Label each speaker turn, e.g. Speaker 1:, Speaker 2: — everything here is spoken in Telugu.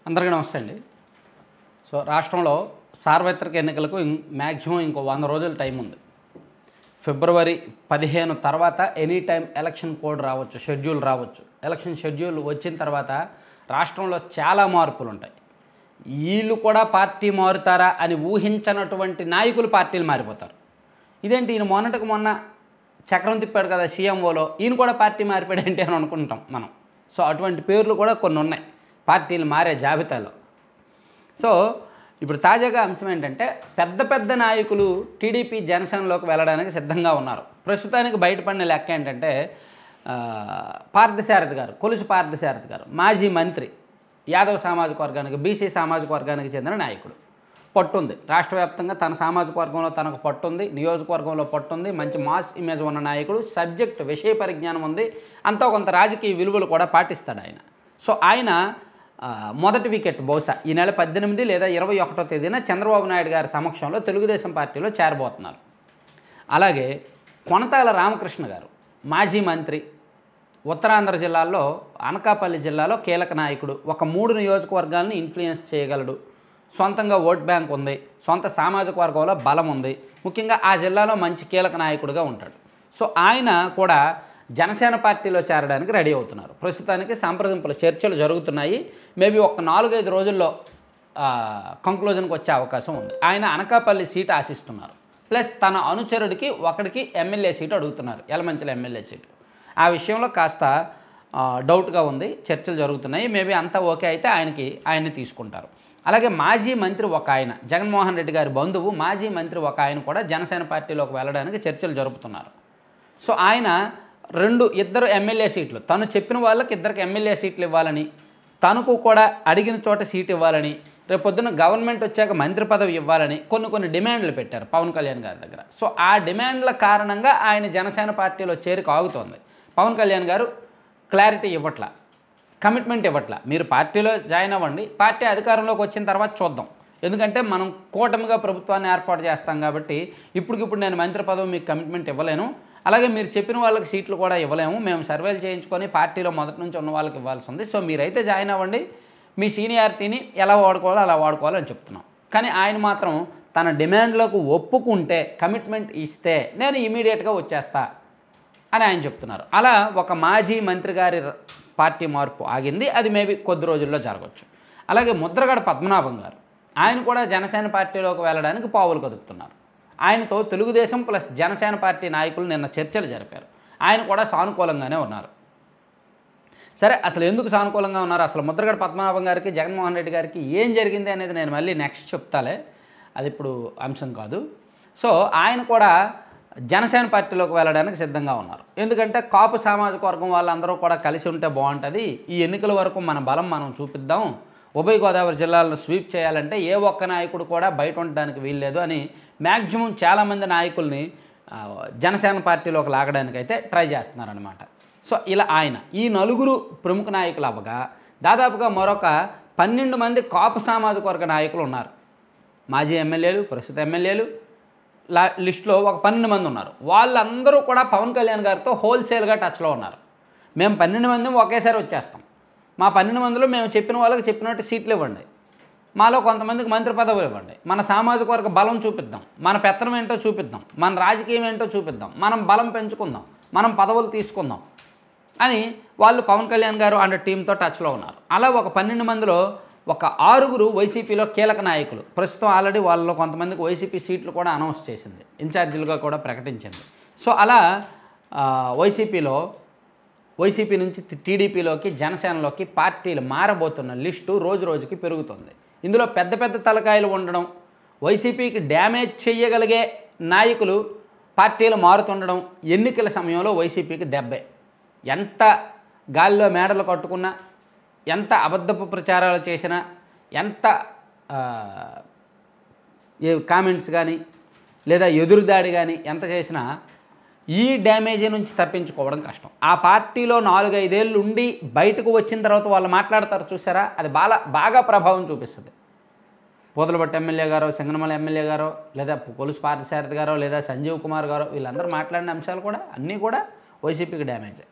Speaker 1: అందరికీ నమస్తే అండి. సో రాష్ట్రంలో సార్వత్రిక ఎన్నికలకు మ్యాక్సిమం ఇంకో 100 రోజుల టైం ఉంది. ఫిబ్రవరి 15 తర్వాత ఎనీ టైం ఎలక్షన్ కోడ్ రావచ్చు, షెడ్యూల్ రావచ్చు. ఎలక్షన్ షెడ్యూల్ వచ్చిన తర్వాత రాష్ట్రంలో చాలా మార్పులు ఉంటాయి. వీళ్ళు కూడా పార్టీ మారుతారా అని ఊహించనటువంటి నాయకులు పార్టీలు మారిపోతారు. ఇదేంటి ఈయన మొన్నటికి మొన్న చక్రం తిప్పాడు కదా సీఎంఓలో, ఈయన కూడా పార్టీ మారిపోయాడు ఏంటి అని అనుకుంటాం మనం. సో అటువంటి పేర్లు కూడా కొన్ని ఉన్నాయి పార్టీలు మారే జాబితాలో. సో ఇప్పుడు తాజాగా అంశం ఏంటంటే పెద్ద పెద్ద నాయకులు టీడీపీ జనసేనలోకి వెళ్ళడానికి సిద్ధంగా ఉన్నారు. ప్రస్తుతానికి బయటపడిన లెక్క ఏంటంటే పార్థసారథి గారు, కొలుసు పార్థసారథి గారు మాజీ మంత్రి, యాదవ్ సామాజిక వర్గానికి బీసీ సామాజిక వర్గానికి చెందిన నాయకుడు. పట్టుంది, రాష్ట్ర వ్యాప్తంగా తన సామాజిక వర్గంలో తనకు పట్టుంది, నియోజకవర్గంలో పట్టుంది, మంచి మాస్ ఇమేజ్ ఉన్న నాయకుడు, సబ్జెక్ట్ విషయ పరిజ్ఞానం ఉంది, అంతా కొంత రాజకీయ విలువలు కూడా పాటిస్తాడు ఆయన. సో ఆయన మొదటి వికెట్ బహుశా ఈ నెల 18 లేదా 21వ తేదీన చంద్రబాబు నాయుడు గారి సమక్షంలో తెలుగుదేశం పార్టీలో చేరబోతున్నారు. అలాగే కొనతాల రామకృష్ణ గారు మాజీ మంత్రి, ఉత్తరాంధ్ర జిల్లాల్లో అనకాపల్లి జిల్లాలో కీలక నాయకుడు, ఒక 3 నియోజకవర్గాలను ఇన్ఫ్లుయెన్స్ చేయగలడు, సొంతంగా ఓట్ బ్యాంక్ ఉంది, సొంత సామాజిక వర్గంలో బలం ఉంది, ముఖ్యంగా ఆ జిల్లాలో మంచి కీలక నాయకుడిగా ఉంటాడు. సో ఆయన కూడా జనసేన పార్టీలో చేరడానికి రెడీ అవుతున్నారు. ప్రస్తుతానికి సంప్రదింపుల చర్చలు జరుగుతున్నాయి. మేబీ ఒక 4-5 రోజుల్లో కంక్లూజన్కి వచ్చే అవకాశం ఉంది. ఆయన అనకాపల్లి సీటు ఆశిస్తున్నారు, ప్లస్ తన అనుచరుడికి ఒకడికి ఎమ్మెల్యే సీటు అడుగుతున్నారు, యలమంచిల ఎమ్మెల్యే సీటు. ఆ విషయంలో కాస్త డౌట్గా ఉంది, చర్చలు జరుగుతున్నాయి. మేబీ అంతా ఓకే అయితే ఆయన్ని తీసుకుంటారు. అలాగే మాజీ మంత్రి ఒక ఆయన, జగన్మోహన్ రెడ్డి గారి బంధువు మాజీ మంత్రి ఒక ఆయన కూడా జనసేన పార్టీలోకి వెళ్ళడానికి చర్చలు జరుపుతున్నారు. సో ఆయన ఇద్దరు ఎమ్మెల్యే సీట్లు, తను చెప్పిన వాళ్ళకి 2 ఎమ్మెల్యే సీట్లు ఇవ్వాలని, తనకు కూడా అడిగిన చోట సీటు ఇవ్వాలని, రేపొద్దున గవర్నమెంట్ వచ్చాక మంత్రి పదవి ఇవ్వాలని కొన్ని డిమాండ్లు పెట్టారు పవన్ కళ్యాణ్ గారి దగ్గర. సో ఆ డిమాండ్ల కారణంగా ఆయన జనసేన పార్టీలో చేరిక ఆగుతోంది. పవన్ కళ్యాణ్ గారు క్లారిటీ ఇవ్వట్లా, కమిట్మెంట్ ఇవ్వట్లా. మీరు పార్టీలో జాయిన్ అవ్వండి, పార్టీ అధికారంలోకి వచ్చిన తర్వాత చూద్దాం, ఎందుకంటే మనం కూటమిగా ప్రభుత్వాన్ని ఏర్పాటు చేస్తాం కాబట్టి ఇప్పటికిప్పుడు నేను మంత్రి పదవి మీకు కమిట్మెంట్ ఇవ్వలేను, అలాగే మీరు చెప్పిన వాళ్ళకి సీట్లు కూడా ఇవ్వలేము, మేము సర్వేలు చేయించుకొని పార్టీలో మొదటి నుంచి ఉన్న వాళ్ళకి ఇవ్వాల్సి ఉంది. సో మీరైతే జాయిన్ అవ్వండి, మీ సీనియారిటీని ఎలా వాడుకోవాలో అలా వాడుకోవాలని చెప్తున్నాం. కానీ ఆయన మాత్రం తన డిమాండ్లకు ఒప్పుకుంటే, కమిట్మెంట్ ఇస్తే నేను ఇమీడియట్గా వచ్చేస్తా అని ఆయన చెప్తున్నారు. అలా ఒక మాజీ మంత్రి గారి పార్టీ మార్పు ఆగింది, అది మేబీ కొద్ది రోజుల్లో జరగవచ్చు. అలాగే ముద్రగడ పద్మనాభం గారు, ఆయన కూడా జనసేన పార్టీలోకి వెళ్ళడానికి పావులు కదుపుతున్నారు. ఆయనతో తెలుగుదేశం ప్లస్ జనసేన పార్టీ నాయకులు నిన్న చర్చలు జరిపారు. ఆయన కూడా సానుకూలంగానే ఉన్నారు. సరే, అసలు ఎందుకు సానుకూలంగా ఉన్నారు, అసలు ముద్రగడ పద్మనాభం గారికి జగన్మోహన్ రెడ్డి గారికి ఏం జరిగింది అనేది నేను మళ్ళీ నెక్స్ట్ చెప్తాలే, అది ఇప్పుడు అంశం కాదు. సో ఆయన కూడా జనసేన పార్టీలోకి వెళ్ళడానికి సిద్ధంగా ఉన్నారు. ఎందుకంటే కాపు సామాజిక వర్గం వాళ్ళందరూ కూడా కలిసి ఉంటే బాగుంటుంది, ఈ ఎన్నికల వరకు మన బలం మనం చూపిద్దాం, ఉభయ గోదావరి జిల్లాలను స్వీప్ చేయాలంటే ఏ ఒక్క నాయకుడు కూడా బయట ఉండడానికి వీల్లేదు అని మ్యాక్సిమం చాలామంది నాయకుల్ని జనసేన పార్టీలోకి లాగడానికైతే ట్రై చేస్తున్నారనమాట. సో ఇలా ఆయన ఈ 4 ప్రముఖ నాయకులు అవ్వగా దాదాపుగా మరొక 12 మంది కాపు సామాజిక వర్గ నాయకులు ఉన్నారు. మాజీ ఎమ్మెల్యేలు, ప్రస్తుత ఎమ్మెల్యేలు లిస్టులో ఒక 12 మంది ఉన్నారు. వాళ్ళందరూ కూడా పవన్ కళ్యాణ్ గారితో హోల్సేల్గా టచ్లో ఉన్నారు. మేము 12 మంది ఒకేసారి వచ్చేస్తాం, మా 12 మందిలో మేము చెప్పిన వాళ్ళకి చెప్పినట్టు సీట్లు ఇవ్వండి, మాలో కొంతమందికి మంత్రి పదవులు ఇవ్వండి, మన సామాజిక వర్గ బలం చూపిద్దాం, మన పెత్తనం ఏంటో చూపిద్దాం, మన రాజకీయం ఏంటో చూపిద్దాం, మనం బలం పెంచుకుందాం, మనం పదవులు తీసుకుందాం అని వాళ్ళు పవన్ కళ్యాణ్ గారు అండ్ టీంతో టచ్లో ఉన్నారు. అలా ఒక 12 మందిలో ఒక 6 వైసీపీలో కీలక నాయకులు, ప్రస్తుతం ఆల్రెడీ వాళ్ళలో కొంతమందికి వైసీపీ సీట్లు కూడా అనౌన్స్ చేసింది, ఇన్ఛార్జీలుగా కూడా ప్రకటించింది. సో అలా వైసీపీ నుంచి టీడీపీలోకి జనసేనలోకి పార్టీలు మారబోతున్న లిస్టు రోజు రోజుకి పెరుగుతుంది. ఇందులో పెద్ద పెద్ద తలకాయలు ఉండడం, వైసీపీకి డ్యామేజ్ చేయగలిగే నాయకులు పార్టీలు మారుతుండడం, ఎన్నికల సమయంలో వైసీపీకి దెబ్బే. ఎంత గాలిలో మేడలు కట్టుకున్నా, ఎంత అబద్ధపు ప్రచారాలు చేసినా, ఎంత కామెంట్స్ కానీ లేదా ఎదురుదాడి కానీ ఎంత చేసినా ఈ డ్యామేజ్ నుంచి తప్పించుకోవడం కష్టం. ఆ పార్టీలో 4-5 ఏళ్ళు ఉండి బయటకు వచ్చిన తర్వాత వాళ్ళు మాట్లాడతారు చూసారా, అది బాగా ప్రభావం చూపిస్తుంది. పూతలపట్టు ఎమ్మెల్యే గారో, సింగనమల ఎమ్మెల్యే గారో, లేదా కొలుసు పార్థసారథి గారో, లేదా సంజీవ్ కుమార్ గారో, వీళ్ళందరూ మాట్లాడిన అంశాలు కూడా అన్నీ కూడా వైసీపీకి డ్యామేజ్.